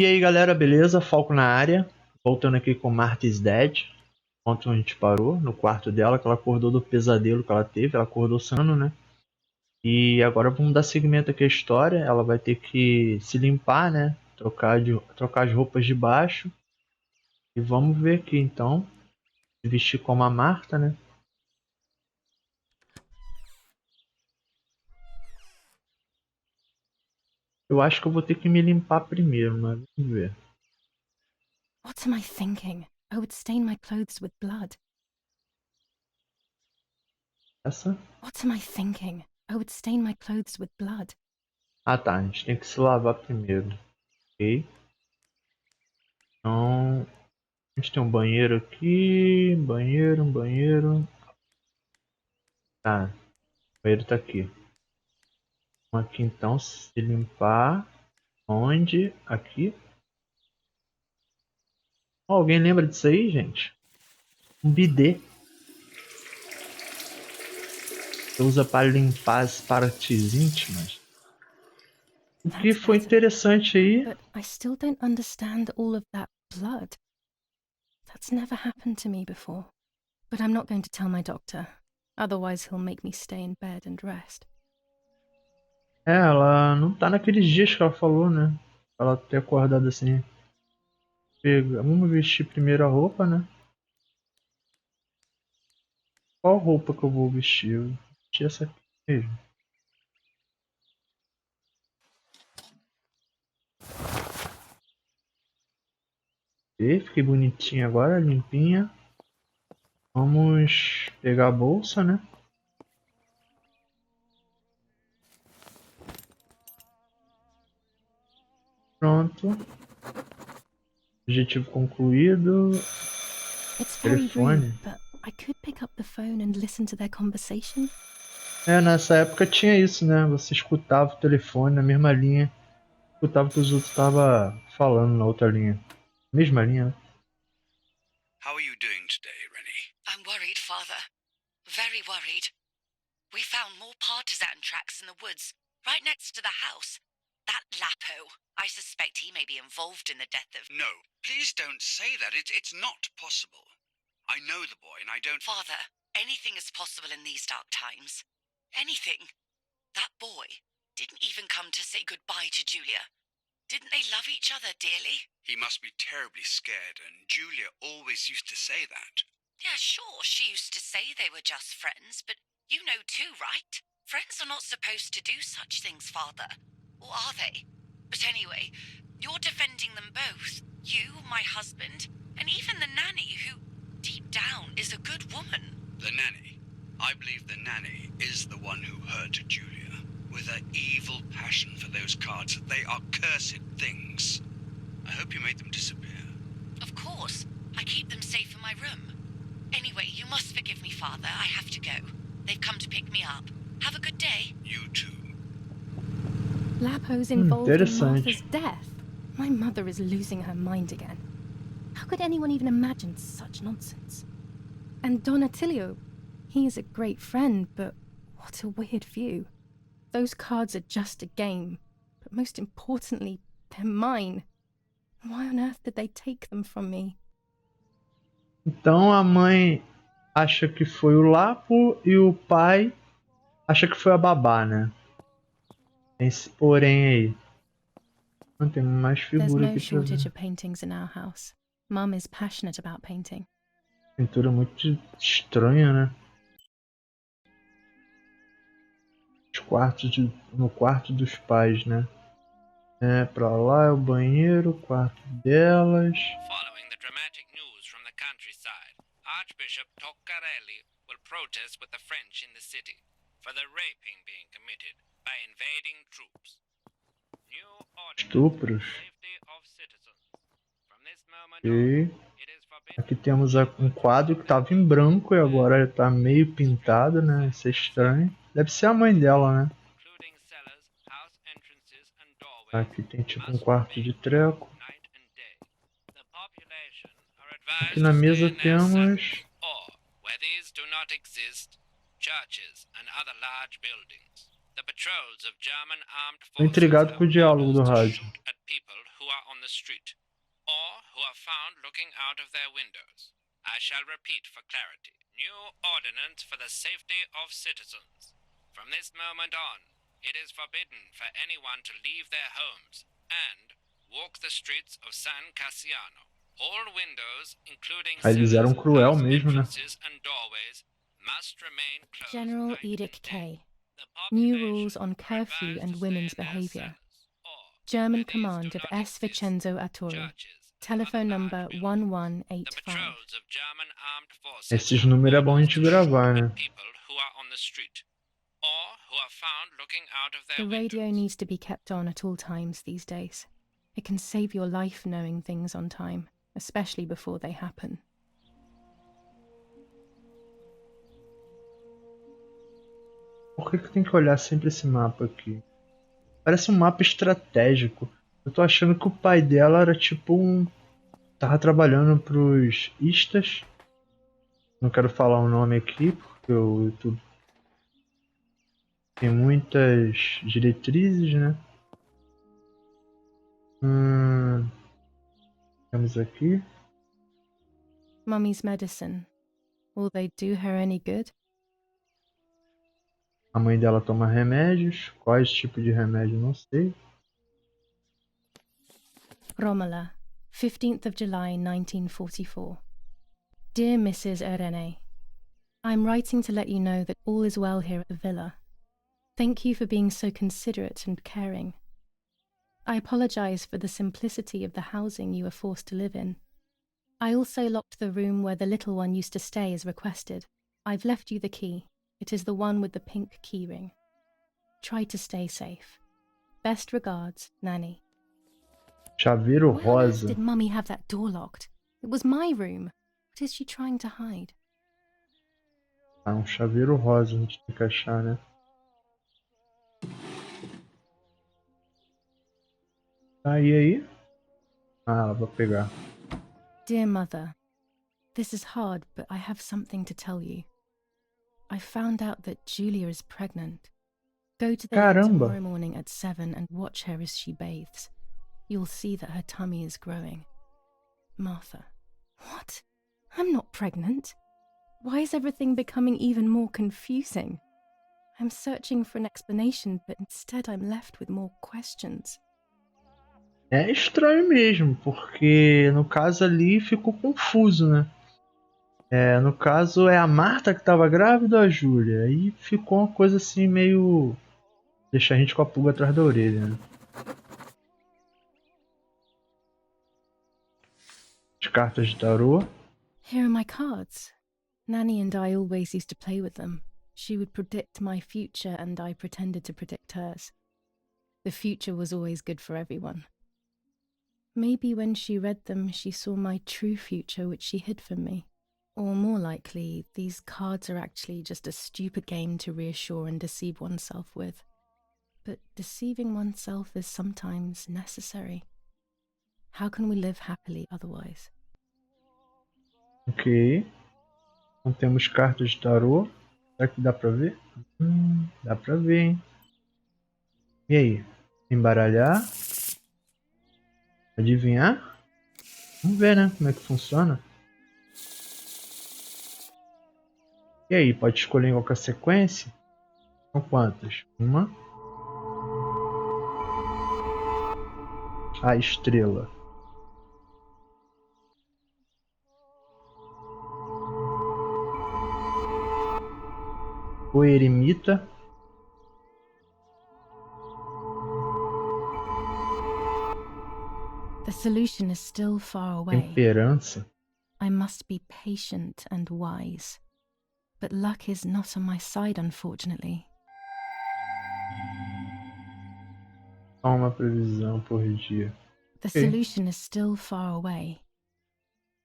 E aí galera, beleza? Falco na área. Voltando aqui com Martha's Dead. Ontem a gente parou no quarto dela, que ela acordou do pesadelo que ela teve. Ela acordou sano, né? E agora vamos dar seguimento aqui à história. Ela vai ter que se limpar, né? Trocar as roupas de baixo. E vamos ver aqui então. Se vestir como a Marta, né? Eu acho que eu vou ter que me limpar primeiro, mas vamos ver. What am I thinking? I would stain my clothes with blood. Essa? What am I thinking? I would stain my clothes with blood. Ah tá, a gente tem que se lavar primeiro. Ok. Então, a gente tem um banheiro aqui. Um banheiro. Tá, o banheiro tá aqui. Vamos aqui então se limpar. Onde? Aqui. Oh, alguém lembra disso aí, gente? Um bidê. Você usa para limpar as partes íntimas. O que foi interessante aí. But I still don't understand all of that blood. That's never happened to me before. But I'm not going to tell my doctor. Otherwise he'll make me stay in bed and rest. É, ela não tá naqueles dias que ela falou, né? Ela ter acordado assim. Vamos vestir primeiro a roupa, né? Qual roupa que eu vou vestir? Eu vou vestir essa aqui mesmo. E fiquei bonitinha agora, limpinha. Vamos pegar a bolsa, né? Pronto. Objetivo concluído. It's very Telefone. rude, but I could pick up the phone and listen to their conversation. É, nessa época tinha isso, né? Você escutava o telefone na mesma linha. Escutava o que os outros estavam falando na outra linha. Mesma linha, né? How are you doing today, Rennie? I'm worried, Father. Very worried. We found more partisan tracks in the woods, right next to the house. That Lapo, I suspect he may be involved in the death of... No, please don't say that. It's not possible. I know the boy and I don't... Father, anything is possible in these dark times. Anything. That boy didn't even come to say goodbye to Julia. Didn't they love each other dearly? He must be terribly scared, and Julia always used to say that. Yeah, sure, she used to say they were just friends, but you know too, right? Friends are not supposed to do such things, Father. Or are they? But anyway, you're defending them both. You, my husband, and even the nanny who, deep down, is a good woman. The nanny. I believe the nanny is the one who hurt Julia. With her evil passion for those cards. They are cursed things. I hope you made them disappear. Of course. I keep them safe in my room. Anyway, you must forgive me, Father. I have to go. They've come to pick me up. Have a good day. You too. Lapo's involved in Interessante. Martha's death. My mother is losing her mind again. How could anyone even imagine such nonsense? And Don Attilio, he is a great friend, but what a weird view. Those cards are just a game, but most importantly, they're mine. Why on earth did they take them from me? Então a mãe acha que foi o Lapo e o pai acha que foi a babá, né? Tem esse porém aí. Não tem mais There's figura no aqui pra shortage ver. of paintings in our house. Mum is passionate about painting. Pintura muito estranha, né? No quarto dos pais, né? É, pra lá é o banheiro, o quarto delas. Following the dramatic news from the countryside, Archbishop Toccarelli will protest with the French in the city for the raping being committed by invading troops. New ordinance Estupros. safety of citizens. From this moment E on, it is forbidden aqui temos um quadro que tava em branco e agora tá meio pintado, né? Isso é estranho. Deve ser a mãe dela, né? including cellars, house entrances and doorways. Aqui tem tipo um quarto de treco. Night and day. The population are advised Aqui na to stay mesa in their temos cells, or, where these do not exist, churches and other large buildings. The patrols of German armed Tô intrigado com o diálogo do rádio. shoot at people who are on on the street, or who are found looking out of their windows. I shall repeat for clarity. New ordinance for the safety of citizens. From this moment on, it is forbidden for anyone to leave their homes and walk the streets of San Cassiano. All windows, including Aí eles eram cellars, cruel house mesmo, né? entrances and doorways, must remain closed General night and Edict day. K. The New population rules on are curfew advised and to women's stay in their behaviour. cells, or, German where these command do of not S. exist, Vincenzo Attori. churches and Telephone other number large buildings. The 1185. patrols of German armed forces Esses have números é bom a orders gente to shoot gravar, at né? people who are on the street, or who are found looking out of their The radio windows. needs to be kept on at all times these days. It can save your life knowing things on time, especially before they happen. Por que tem que olhar sempre esse mapa aqui? Parece um mapa estratégico. Eu tô achando que o pai dela era tipo um... Tava trabalhando pros istas. Não quero falar o nome aqui, porque o YouTube tem muitas diretrizes, né? Temos aqui. Mummy's medicine. Will they do her any good? A mãe dela toma remédios. Quais tipos de remédio? Não sei. Romola, 15th of July 1944. Dear Mrs. Irene, I'm writing to let you know that all is well here at the villa. Thank you for being so considerate and caring. I apologise for the simplicity of the housing you were forced to live in. I also locked the room where the little one used to stay as requested. I've left you the key. It is the one with the pink keyring. Try to stay safe. Best regards, Nanny. Chaveiro Why on earth rosa. did Mummy have that door locked? It was my room. What is she trying to hide? Ah, um chaveiro rosa a gente tem que achar, né? Aí. Ah, ela vai pegar. Dear Mother, this is hard, but I have something to tell you. I found out that Julia is pregnant. Go to the lake Caramba. tomorrow morning at 7 and watch her as she bathes. You'll see that her tummy is growing. Martha. What? I'm not pregnant. Why is everything becoming even more confusing? I'm searching for an explanation, but instead I'm left with more questions. É estranho mesmo, porque no caso ali ficou confuso, né? No caso é a Marta que estava grávida ou a Júlia? Aí ficou uma coisa assim meio... Deixa a gente com a pulga atrás da orelha, né? As cartas de tarô. Here are my cards. Nanny and I always used to play with them. She would predict my future and I pretended to predict hers. The future was always good for everyone. Maybe when she read them, she saw my true future which she hid from me. Or more likely, these cards are actually just a stupid game to reassure and deceive oneself with. But deceiving oneself is sometimes necessary. How can we live happily otherwise? Ok. Então temos cartas de tarô. Será que dá pra ver? Dá pra ver, hein? E aí? Embaralhar? Adivinhar? Vamos ver, né? Como é que funciona. E aí? Pode escolher em qualquer sequência? São quantas? Uma. A estrela. O eremita. The solution is still far away. Temperança. I must be patient and wise. But luck is not on my side, unfortunately. Só uma previsão por dia. The Okay. solution is still far away.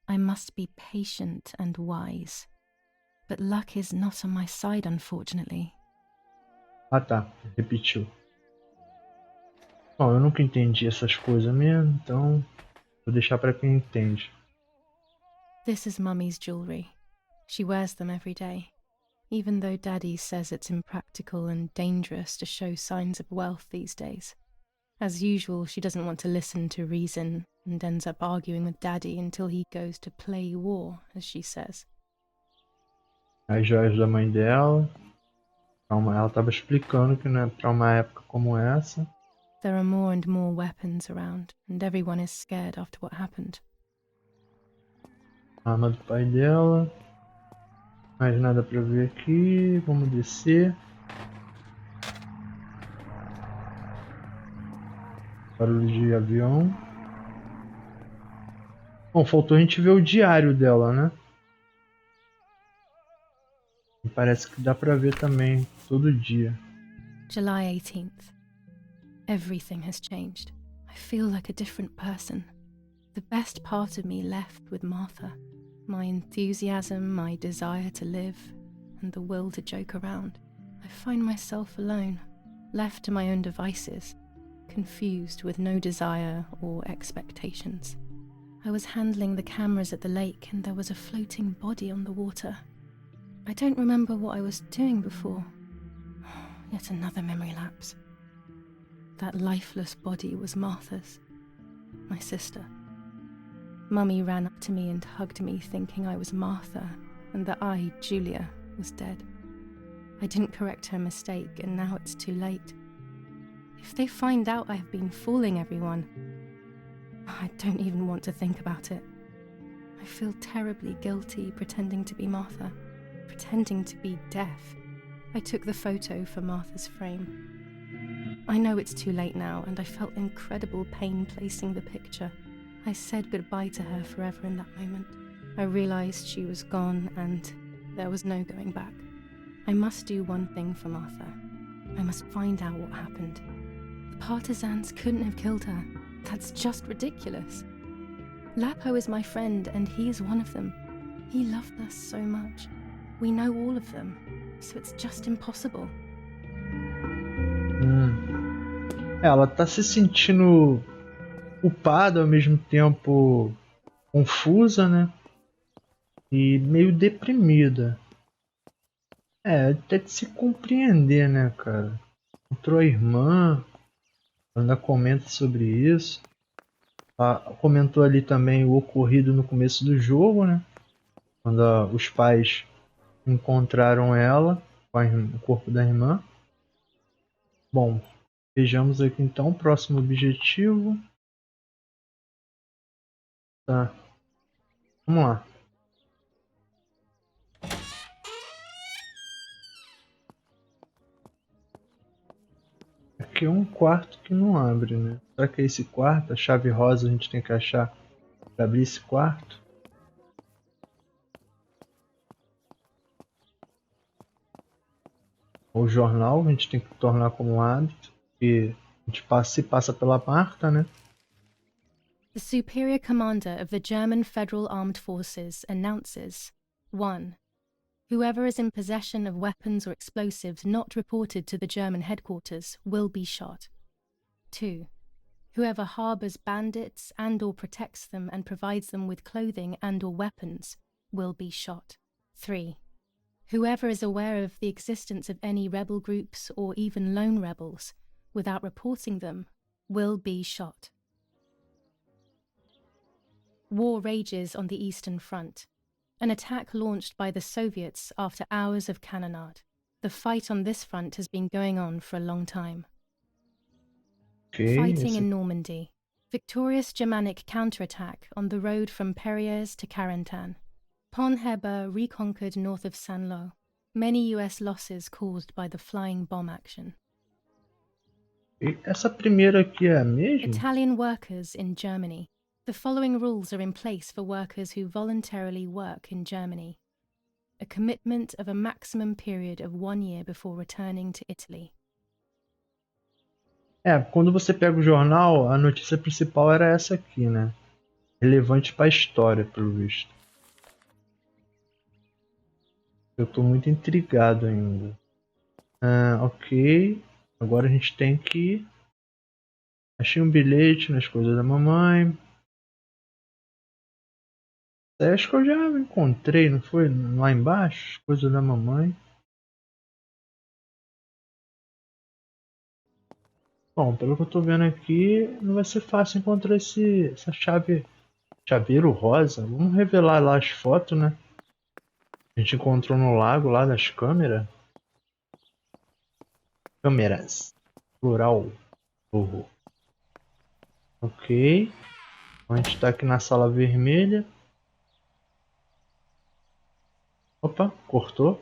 I must be patient and wise. But luck is not on my side, unfortunately. Ah tá, repetiu. Bom, eu nunca entendi essas coisas mesmo, então vou deixar pra quem entende. This is Mummy's jewellery. She wears them every day, even though Daddy says it's impractical and dangerous to show signs of wealth these days. As usual, she doesn't want to listen to reason and ends up arguing with Daddy until he goes to play war, as she says. As joias da mãe dela. Ela estava explicando que, né, para uma época como essa. There are more and more weapons around, and everyone is scared after what happened. A arma do pai dela. Mais nada para ver aqui. Vamos descer. Barulho de avião. Bom, faltou a gente ver o diário dela, né? E parece que dá pra ver também, todo dia. July 18th. Everything has changed. I feel like a different person. The best part of me left with Martha. My enthusiasm, my desire to live, and the will to joke around. I find myself alone, left to my own devices, confused with no desire or expectations. I was handling the cameras at the lake and there was a floating body on the water. I don't remember what I was doing before. Yet another memory lapse. That lifeless body was Martha's, my sister. Mummy ran up to me and hugged me thinking I was Martha and that I, Julia, was dead. I didn't correct her mistake and now it's too late. If they find out I have been fooling everyone, I don't even want to think about it. I feel terribly guilty pretending to be Martha, pretending to be deaf. I took the photo for Martha's frame. I know it's too late now, and I felt incredible pain placing the picture. I said goodbye to her forever in that moment. I realized she was gone, and there was no going back. I must do one thing for Martha. I must find out what happened. The partisans couldn't have killed her. That's just ridiculous. Lapo is my friend, and he is one of them. He loved us so much. We know all of them, so it's just impossible. Ela tá se sentindo culpada, ao mesmo tempo confusa, né? E meio deprimida. Até de se compreender, né, cara? Encontrou a irmã, ainda comenta sobre isso. Comentou ali também o ocorrido no começo do jogo, né? Quando os pais encontraram ela com o corpo da irmã. Bom, vejamos aqui então o próximo objetivo. Tá. Vamos lá. Aqui é um quarto que não abre, né? Será que é esse quarto? A chave rosa a gente tem que achar para abrir esse quarto. O jornal a gente tem que tornar como um hábito. E a gente passa pela Marta, né? The Superior Commander of the German Federal Armed Forces announces 1. Whoever is in possession of weapons or explosives not reported to the German headquarters will be shot. 2. Whoever harbors bandits and or protects them and provides them with clothing and or weapons will be shot. 3. Whoever is aware of the existence of any rebel groups or even lone rebels without reporting them will be shot. War rages on the Eastern Front. An attack launched by the Soviets after hours of cannonade. The fight on this front has been going on for a long time. Fighting in Normandy. Victorious Germanic counterattack on the road from Perriers to Carentan. Pont-Heber reconquered north of Saint-Lô. Many US losses caused by the flying bomb action. E essa primeira aqui é a mesma? Italian workers in Germany. The following rules are in place for workers who voluntarily work in Germany. A commitment of a maximum period of 1 year before returning to Italy. Quando você pega o jornal, a notícia principal era essa aqui, né? Relevante para a história, pelo visto. Eu tô muito intrigado ainda. Ok. Agora a gente tem que... Achei um bilhete nas coisas da mamãe. Acho que eu já encontrei, não foi? Lá embaixo, coisa da mamãe. Bom, pelo que eu tô vendo aqui, não vai ser fácil encontrar essa chaveiro rosa. Vamos revelar lá as fotos, né? A gente encontrou no lago lá das câmeras. Câmeras. Plural. Burro. Ok. A gente tá aqui na sala vermelha. Opa, cortou.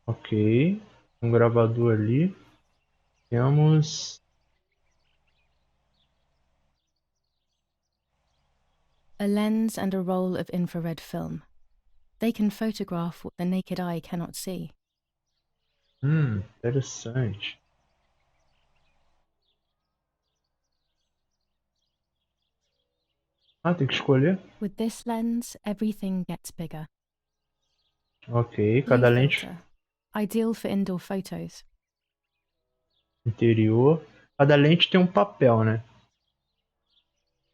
Ok. Um gravador ali. Temos... A lens and a roll of infrared film. They can photograph what the naked eye cannot see. Interessante. Ah, tem que escolher? With this lens, everything gets bigger. Ok, Blue cada lente filter. Ideal for indoor photos. interior. Cada lente tem um papel, né?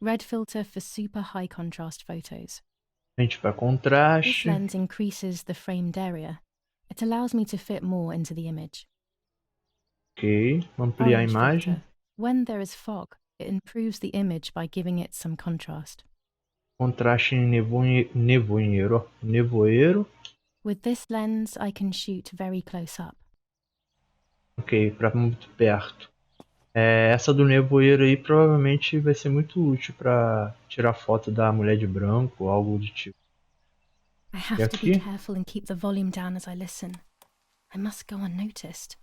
Red filter for super high contrast photos. Lente para This contraste. lens increases the framed area. It allows me to fit more into the image. Ok, ampliar a Orange imagem. filter. When there is fog, it improves the image by giving it some contrast. Contraste em nevoeiro. Nevoeiro. With this lens, I can shoot very close up. Ok, para muito perto. Essa do nevoeiro aí provavelmente vai ser muito útil para tirar foto da mulher de branco ou algo do tipo. I have to be careful and keep the volume down as I listen. I must go unnoticed.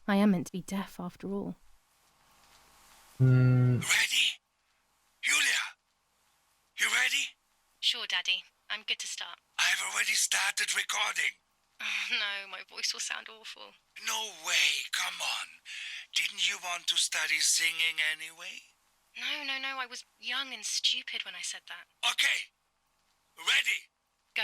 I am meant to be deaf after all. Ready? Julia? You ready? Sure, Daddy. I'm good to start. I've already started recording. Oh, no, my voice will sound awful. No way, come on. Didn't you want to study singing anyway? No, I was young and stupid when I said that. Okay. Ready? Go.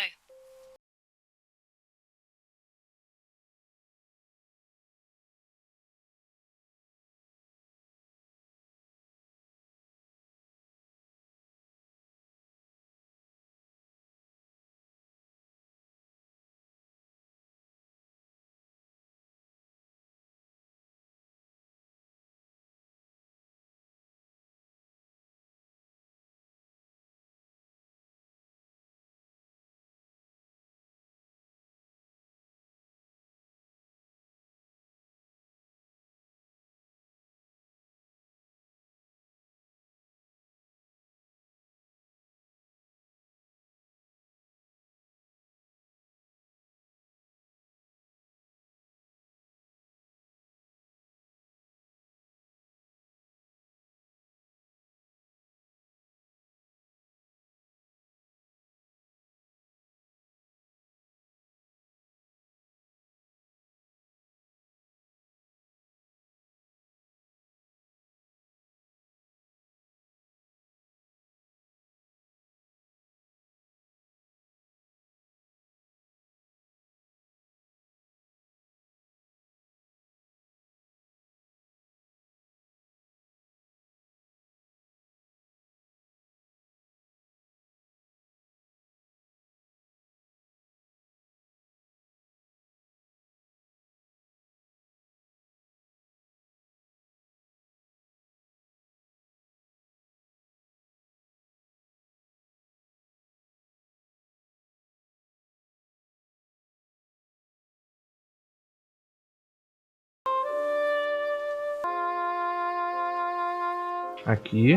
Aqui.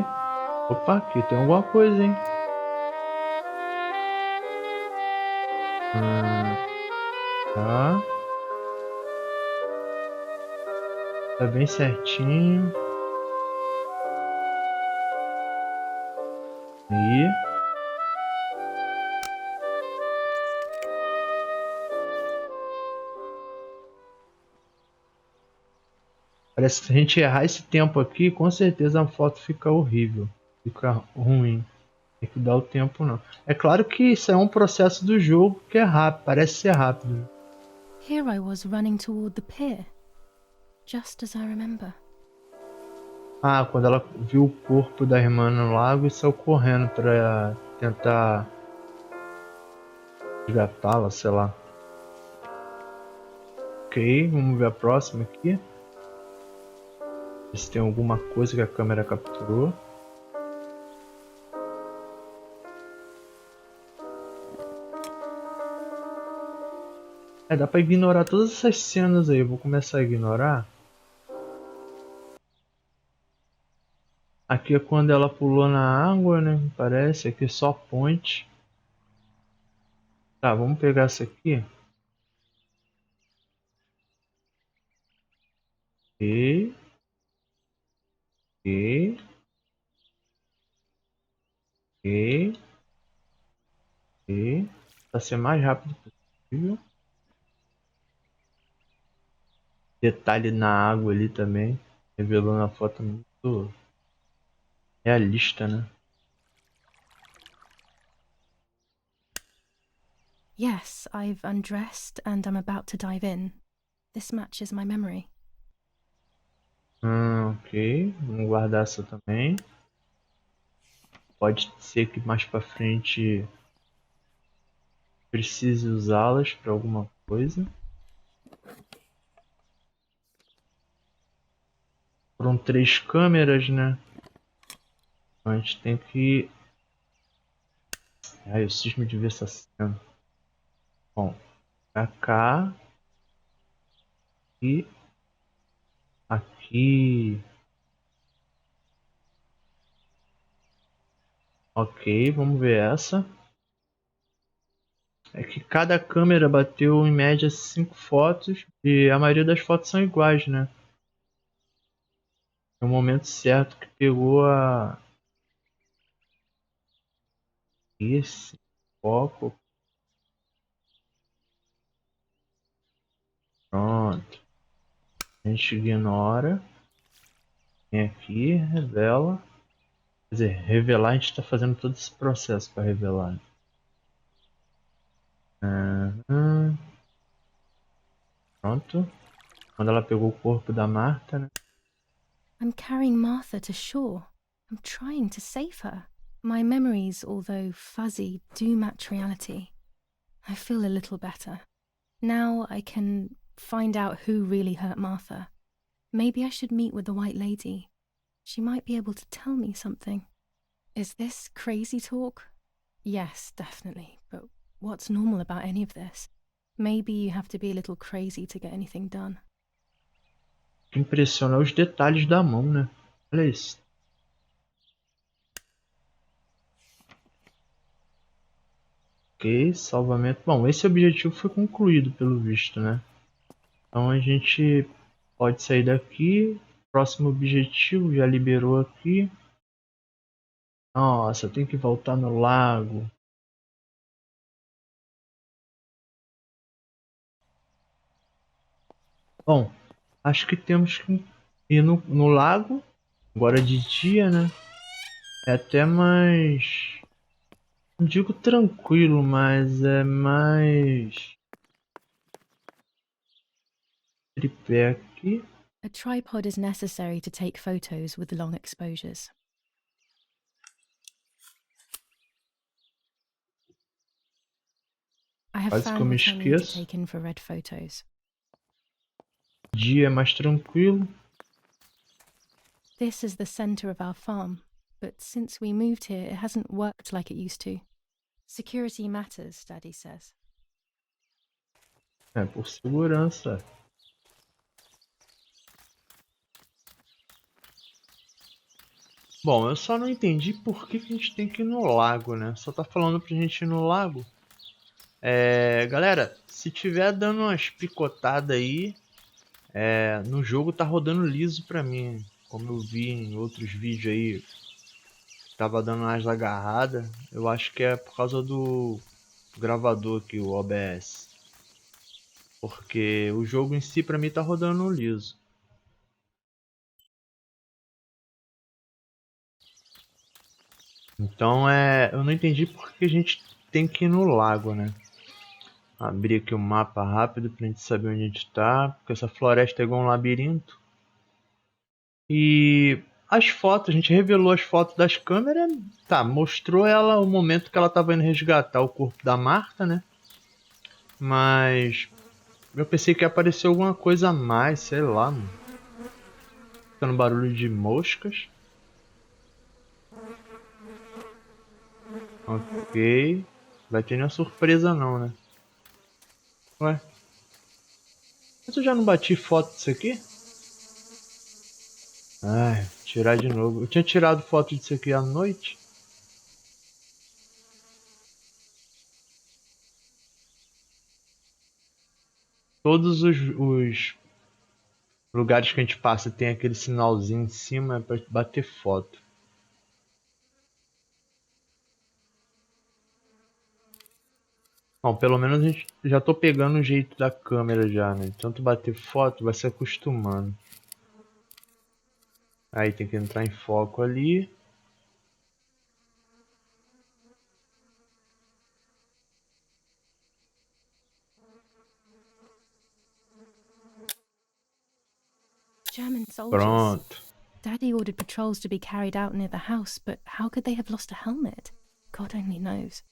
Opa, aqui tem alguma coisa, hein? Tá. Tá bem certinho. Aí. Parece que se a gente errar esse tempo aqui, com certeza a foto fica horrível. Fica ruim. Tem que dar o tempo não. É claro que isso é um processo do jogo que é rápido, parece ser rápido. Here I was running toward the pier. Just as I remember. Ah, quando ela viu o corpo da irmã no lago e saiu correndo pra tentar resgatá-la, sei lá. Ok, vamos ver a próxima aqui. Ver se tem alguma coisa que a câmera capturou. Dá pra ignorar todas essas cenas aí. Eu vou começar a ignorar. Aqui é quando ela pulou na água, né? Parece. Aqui é só ponte. Tá, vamos pegar essa aqui. E... E... E... E... Pra ser mais rápido possível. Detalhe na água ali também. Revelando a foto muito realista, né? Yes, I've undressed and I'm about to dive in. This matches my memory. Ok. Vamos guardar essa também. Pode ser que mais pra frente precise usá-las para alguma coisa. Foram 3 câmeras, né? Então a gente tem que... Ai, eu cismo de ver essa cena. Bom, pra cá. E aqui. Ok, vamos ver essa. É que cada câmera bateu em média 5 fotos e a maioria das fotos são iguais, né? É o momento certo que pegou a... Esse foco. Pronto. A gente ignora. Vem aqui, revela. Quer dizer, revelar, a gente está fazendo todo esse processo para revelar. Pronto. Quando ela pegou o corpo da Marta, né? I'm carrying Martha to shore. I'm trying to save her. My memories, although fuzzy, do match reality. I feel a little better. Now I can find out who really hurt Martha. Maybe I should meet with the White Lady. She might be able to tell me something. Is this crazy talk? Yes, definitely. But what's normal about any of this? Maybe you have to be a little crazy to get anything done. O que impressiona é os detalhes da mão, né? Olha isso. Ok, salvamento. Bom, esse objetivo foi concluído pelo visto, né? Então a gente pode sair daqui. Próximo objetivo já liberou aqui. Nossa, tem que voltar no lago. Bom, acho que temos que ir no lago. Agora de dia, né? É até mais... Não digo tranquilo, mas é mais... Tripé aqui. A tripod is necessary to take photos with long exposures. I have Quase que eu found me what I need to esqueço. take infrared photos. Dia é mais tranquilo. This is the center of our farm, but since we moved here, it hasn't worked like it used to. Security matters, Daddy says. É, por segurança. Bom, eu só não entendi por que a gente tem que ir no lago, né? Só tá falando pra gente ir no lago. Galera, se tiver dando umas picotadas aí, no jogo tá rodando liso pra mim. Como eu vi em outros vídeos aí, tava dando umas agarradas. Eu acho que é por causa do gravador aqui, o OBS. Porque o jogo em si pra mim tá rodando liso. Então eu não entendi por que a gente tem que ir no lago, né? Abrir aqui o mapa rápido pra gente saber onde a gente tá. Porque essa floresta é igual um labirinto. E as fotos, a gente revelou as fotos das câmeras. Tá, mostrou ela o momento que ela tava indo resgatar o corpo da Marta, né? Mas Eu pensei que ia aparecer alguma coisa a mais, sei lá, mano. Escutando barulho de moscas. Ok. Vai ter nenhuma surpresa não, né? Ué? Mas eu já não bati foto disso aqui? Ai, tirar de novo. Eu tinha tirado foto disso aqui à noite. Todos os lugares que a gente passa tem aquele sinalzinho em cima para bater foto. Bom, pelo menos a gente já tô pegando o jeito da câmera já, né? Tanto bater foto vai se acostumando. Aí tem que entrar em foco ali. German soldiers. Pronto. Daddy ordered patrols to be carried out near the house, but how could they have lost a helmet? God only knows.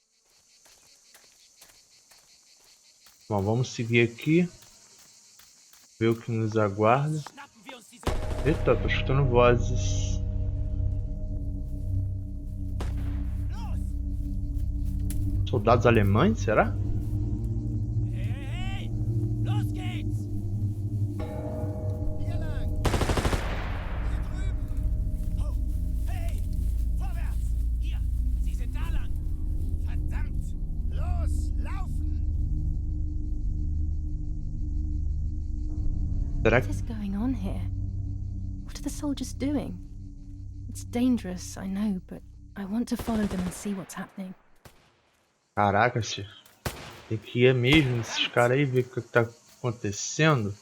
Bom, vamos seguir aqui. Ver o que nos aguarda. Eita, tô escutando vozes. Soldados alemães, será? Hey, los geht's! Hier lang! Hier drüben! Oh, hey! Vorwärts! Hier! Sie sind da lang! Verdammt! Los, laufen! Será What que... is going on here? What are the soldiers doing? It's dangerous, I know, but I want to follow them and see what's happening. Caraca, tio. Tem que ir mesmo nesses caras aí, ver o que tá acontecendo.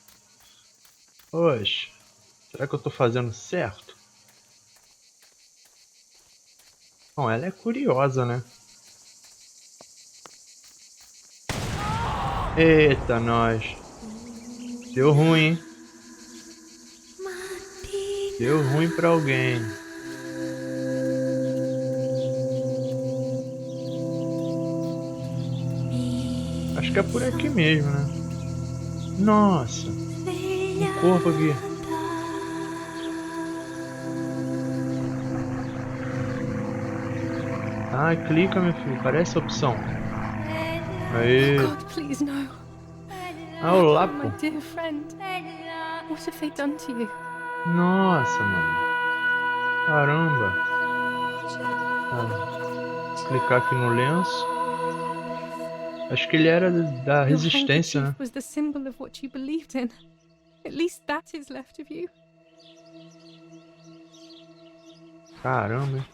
Poxa, será que eu tô fazendo certo? Bom, ela é curiosa, né? Eita, nós. Deu ruim, hein? Deu ruim pra alguém. Acho que é por aqui mesmo, né? Nossa. Um corpo aqui. Ah, clica, meu filho. Parece a opção. Aí. God, please no. Ah, olá, pô. My dear friend. What have they done to you? Nossa, mano. Caramba. Ah, clicar aqui no lenço. Acho que ele era da Your resistência, né? handkerchief was the symbol of what you believed in. At least that is left of you. Caramba, hein?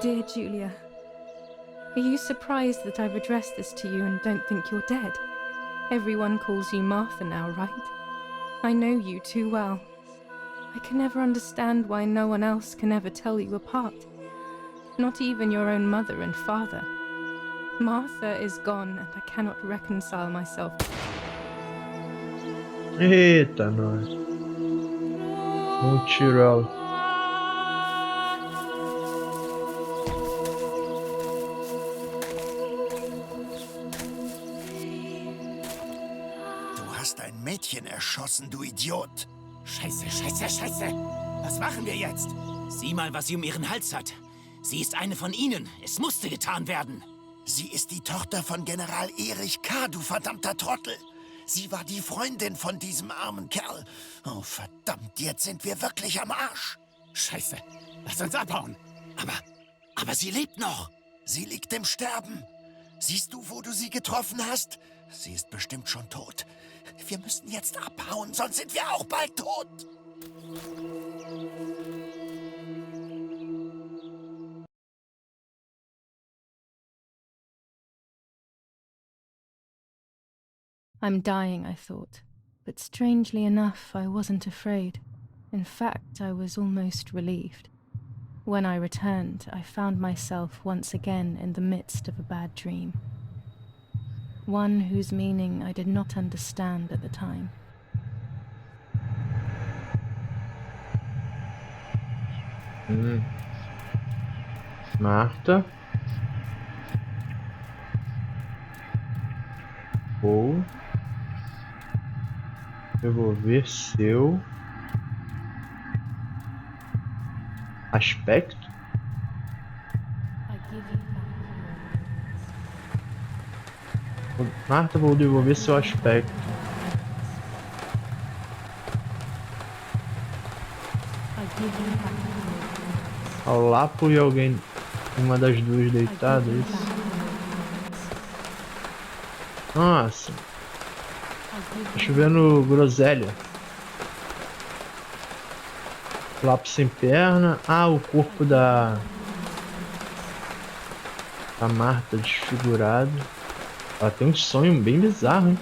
Dear Julia, are you surprised that I've addressed this to you and don't think you're dead? Everyone calls you Martha now, right? I know you too well. I can never understand why no one else can ever tell you apart. Not even your own mother and father. Martha is gone and I cannot reconcile myself. Eita, nós. Vamos tirá-lo. Du hast ein Mädchen erschossen, du Idiot! Scheiße, scheiße, scheiße! Was machen wir jetzt? Sieh mal, was sie um ihren Hals hat. Sie ist eine von ihnen. Es musste getan werden. Sie ist die Tochter von General Erich K., du verdammter Trottel! Sie war die Freundin von diesem armen Kerl. Oh, verdammt, jetzt sind wir wirklich am Arsch. Scheiße. Lass uns abhauen. Aber sie lebt noch. Sie liegt im Sterben. Siehst du, wo du sie getroffen hast? Sie ist bestimmt schon tot. Wir müssen jetzt abhauen, sonst sind wir auch bald tot. I'm dying, I thought. But strangely enough, I wasn't afraid. In fact, I was almost relieved. When I returned, I found myself once again in the midst of a bad dream. One whose meaning I did not understand at the time. Marta. Vou devolver seu aspecto. I give you back your words. Marta, vou devolver seu aspecto. I give you back your words. Ao Lapo e alguém, uma das duas deitada, I give you isso. back your words. Nossa, I give tá you chovendo groselha. Lapo sem perna. Ah, o corpo da Marta desfigurado. Ela tem um sonho bem bizarro, hein?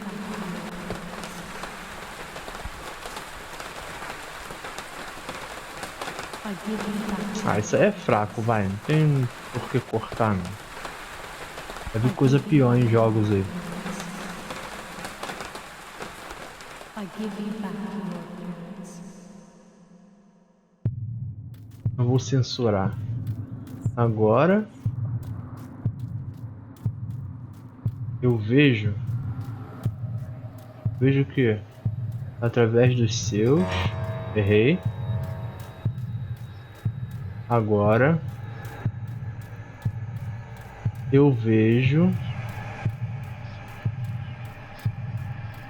I give you back your Ah, isso aí é fraco, vai. Não tem por que cortar, não. Já vi coisa pior em jogos aí. I give you back your words. Não vou censurar. Agora eu vejo o que? Através dos seus. Errei. Agora eu vejo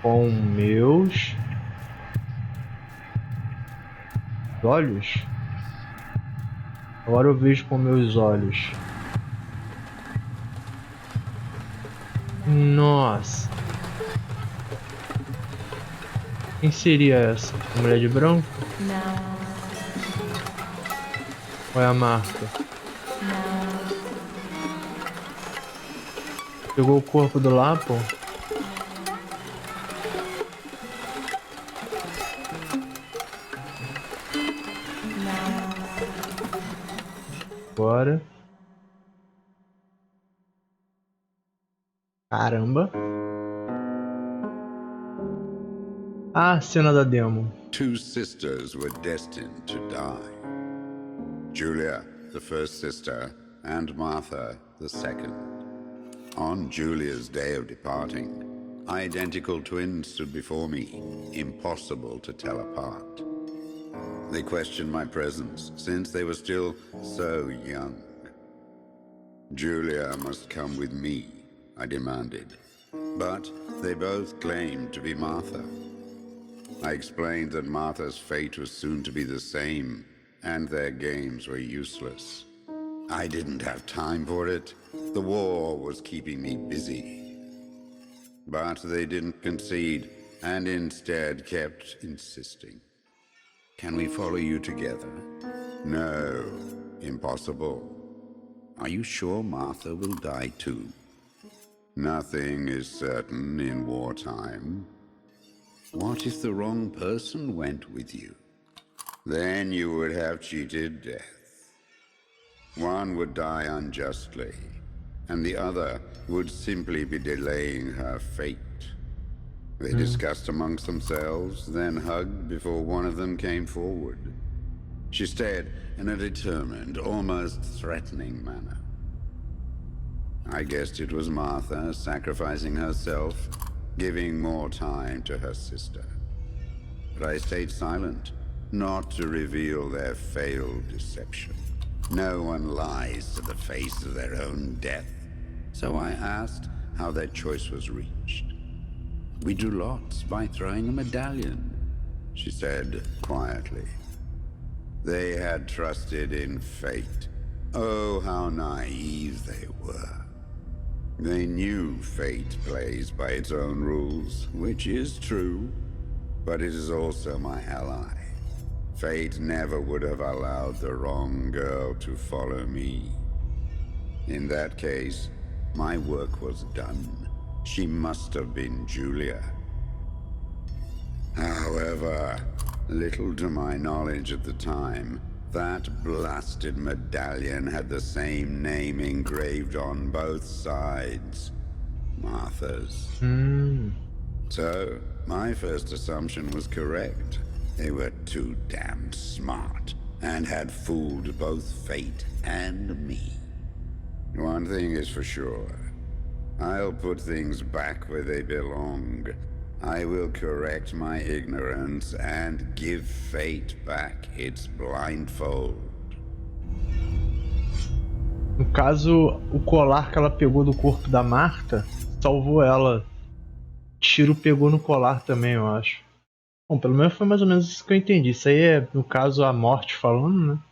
com meus olhos. Agora eu vejo com meus olhos. Nossa. Quem seria essa? A mulher de branco? Now, Ou é a Marta? now, Pegou o corpo do Lapo? Agora. Caramba. Ah, cena da demo. Two sisters were destined to die. Julia, the first sister, and Martha, the second. On Julia's day of departing, identical twins stood before me, impossible to tell apart. They questioned my presence, since they were still so young. Julia must come with me, I demanded. But they both claimed to be Martha. I explained that Martha's fate was soon to be the same, and their games were useless. I didn't have time for it. The war was keeping me busy. But they didn't concede, and instead kept insisting. Can we follow you together? No, impossible. Are you sure Martha will die too? Nothing is certain in wartime. What if the wrong person went with you? Then you would have cheated death. One would die unjustly, and the other would simply be delaying her fate. They discussed amongst themselves, then hugged before one of them came forward. She stared in a determined, almost threatening manner. I guessed it was Martha sacrificing herself, giving more time to her sister. But I stayed silent, not to reveal their failed deception. No one lies to the face of their own death. So I asked how their choice was reached. We drew lots by throwing a medallion, she said quietly. They had trusted in fate. Oh, how naive they were. They knew fate plays by its own rules, which is true, but it is also my ally. Fate never would have allowed the wrong girl to follow me. In that case, my work was done. She must have been Julia. However, little to my knowledge at the time, that blasted medallion had the same name engraved on both sides. Martha's. So, my first assumption was correct. They were too damn smart. and had fooled both fate and me. One thing is for sure. I'll put things back where they belong. I will correct my ignorance and give fate back its blindfold. No caso, o colar que ela pegou do corpo da Marta salvou ela. Tiro pegou no colar também, eu acho. Bom, pelo menos foi mais ou menos isso que eu entendi. Isso aí é, no caso, a morte falando, né?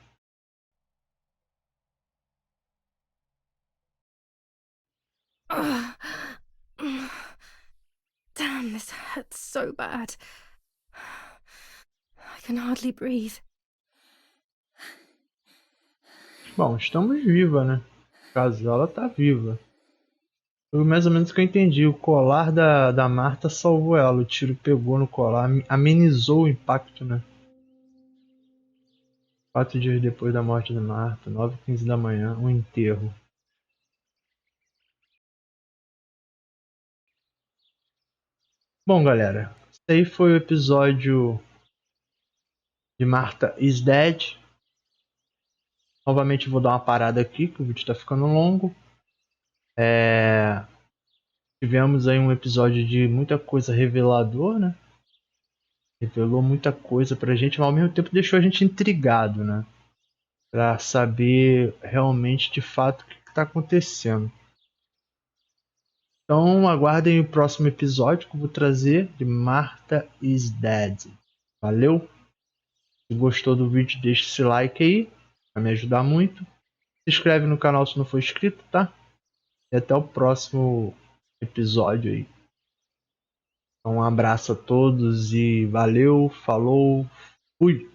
Damn, this hurts so bad. I can hardly breathe. Bom, estamos vivas, né? No caso, ela tá viva. Foi mais ou menos o que eu entendi. O colar da Marta salvou ela. O tiro pegou no colar, amenizou o impacto, né? 4 dias depois da morte da Marta, 9h15 da manhã, um enterro. Bom, galera, esse aí foi o episódio de Marta is Dead. Novamente vou dar uma parada aqui, que o vídeo está ficando longo. Tivemos aí um episódio de muita coisa revelador, né? Revelou muita coisa pra gente, mas ao mesmo tempo deixou a gente intrigado, né? Pra saber realmente, de fato, o que está acontecendo. Então aguardem o próximo episódio que eu vou trazer de Marta is Dead. Valeu? Se gostou do vídeo, deixa esse like aí, vai me ajudar muito. Se inscreve no canal se não for inscrito, tá? E até o próximo episódio aí. Então, um abraço a todos e valeu, falou, fui!